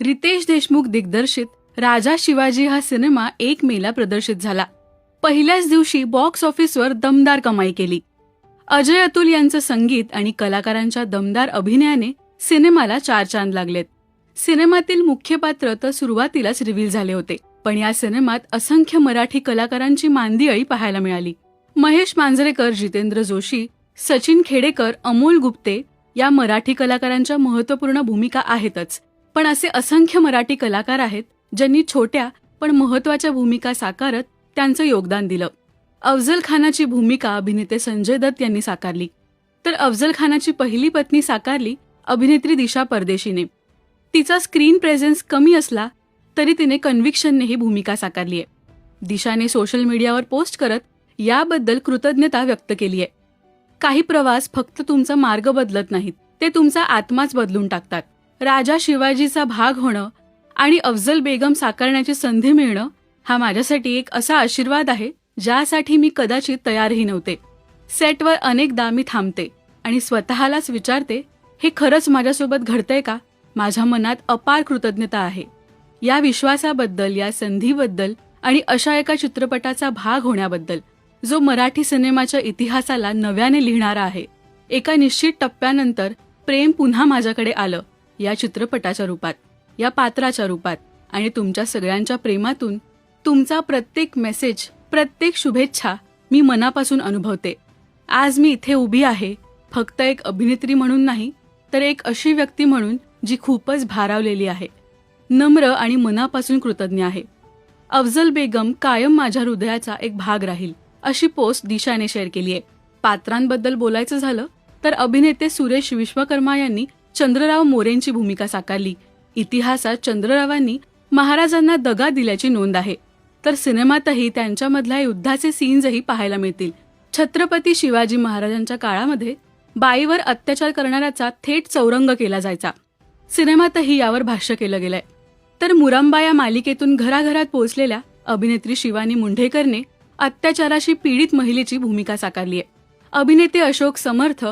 रितेश देशमुख दिग्दर्शित राजा शिवाजी हा सिनेमा 1 मेला प्रदर्शित झाला. पहिल्याच दिवशी बॉक्स ऑफिसवर दमदार कमाई केली. अजय अतुल यांचं संगीत आणि कलाकारांच्या दमदार अभिनयाने सिनेमाला 4 चांद लागलेत. सिनेमातील मुख्य पात्र तर सुरुवातीलाच रिव्हील झाले होते, पण या सिनेमात असंख्य मराठी कलाकारांची मांदियाळी पाहायला मिळाली. महेश मांजरेकर, जितेंद्र जोशी, सचिन खेडेकर, अमोल गुप्ते या मराठी कलाकारांच्या महत्त्वपूर्ण भूमिका आहेतच, पण असे असंख्य मराठी कलाकार आहेत ज्यांनी छोट्या पण महत्त्वाच्या भूमिका साकारत त्यांचं योगदान दिलं. अफजल खानाची भूमिका अभिनेते संजय दत्त यांनी साकारली, तर अफजल खानाची पहिली पत्नी साकारली अभिनेत्री दिशा परदेशीने. तिचा स्क्रीन प्रेझेन्स कमी असला तरी तिने कन्व्हिक्शनने ही भूमिका साकारली आहे. दिशाने सोशल मीडियावर पोस्ट करत याबद्दल कृतज्ञता व्यक्त केली आहे. काही प्रवास फक्त तुमचा मार्ग बदलत नाहीत, ते तुमचा आत्माच बदलून टाकतात. राजा शिवाजीचा भाग होणं आणि अफजल बेगम साकारण्याची संधी मिळणं हा माझ्यासाठी एक असा आशीर्वाद आहे ज्यासाठी मी कदाचित तयारही नव्हते. सेटवर अनेकदा मी थांबते आणि स्वतःलाच विचारते, हे खरंच माझ्यासोबत घडतंय का? माझ्या मनात अपार कृतज्ञता आहे. या विश्वासाबद्दल, या संधीबद्दल आणि अशा एका चित्रपटाचा भाग होण्याबद्दल जो मराठी सिनेमाच्या इतिहासाला नव्याने लिहिणारा आहे. एका निश्चित टप्प्यानंतर प्रेम पुन्हा माझ्याकडे आलं, या चित्रपटाच्या रूपात, या पात्राच्या रूपात, आणि तुमच्या सगळ्यांच्या प्रेमातून तुमचा प्रत्येक मेसेज, प्रत्येक शुभेच्छा मी मनापासून अनुभवते. आज मी इथे उभी आहे फक्त एक अभिनेत्री म्हणून नाही, तर एक अशी व्यक्ती म्हणून जी खूपच भारावलेली आहे, नम्र आणि मनापासून कृतज्ञ आहे. अफजल बेगम कायम माझ्या हृदयाचा एक भाग राहील, अशी पोस्ट दिशाने शेअर केली आहे. पात्रांबद्दल बोलायचं झालं तर अभिनेते सुरेश विश्वकर्मा यांनी चंद्रराव मोरेंची भूमिका साकारली. इतिहासात चंद्ररावांनी महाराजांना दगा दिल्याची नोंद आहे, तर सिनेमातही त्यांच्यामधल्या युद्धाचे सीन्सही पाहायला मिळतील. छत्रपती शिवाजी महाराजांच्या काळामध्ये बाईवर अत्याचार करणाऱ्याचा थेट चौरंग केला जायचा. सिनेमातही यावर भाष्य केलं गेलंय. तर मुरांबा या मालिकेतून घराघरात पोहोचलेल्या अभिनेत्री शिवानी मुंढेकरने अत्याचाराशी पीडित महिलेची भूमिका साकारली आहे. अभिनेते अशोक समर्थ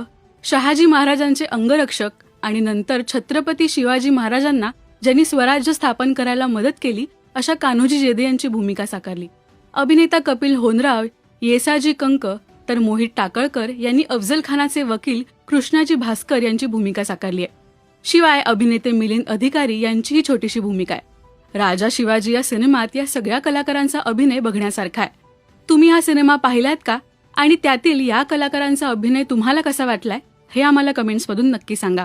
शहाजी महाराजांचे अंगरक्षक आणि नंतर छत्रपती शिवाजी महाराजांना ज्यांनी स्वराज्य स्थापन करायला मदत केली अशा कान्होजी जेदे यांची भूमिका साकारली. अभिनेता कपिल होनराव, येसाजी कंक, तर मोहित टाकळकर यांनी अफजल खानाचे वकील कृष्णाजी भास्कर यांची भूमिका साकारली आहे. शिवाय अभिनेते मिलिंद अधिकारी यांचीही छोटीशी भूमिका आहे. राजा शिवाजी या सिनेमात या सगळ्या कलाकारांचा अभिनय बघण्यासारखा आहे. तुम्ही हा सिनेमा पाहिलात का? आणि त्यातील या कलाकारांचा अभिनय तुम्हाला कसा वाटलाय हे आम्हाला कमेंट्समधून नक्की सांगा.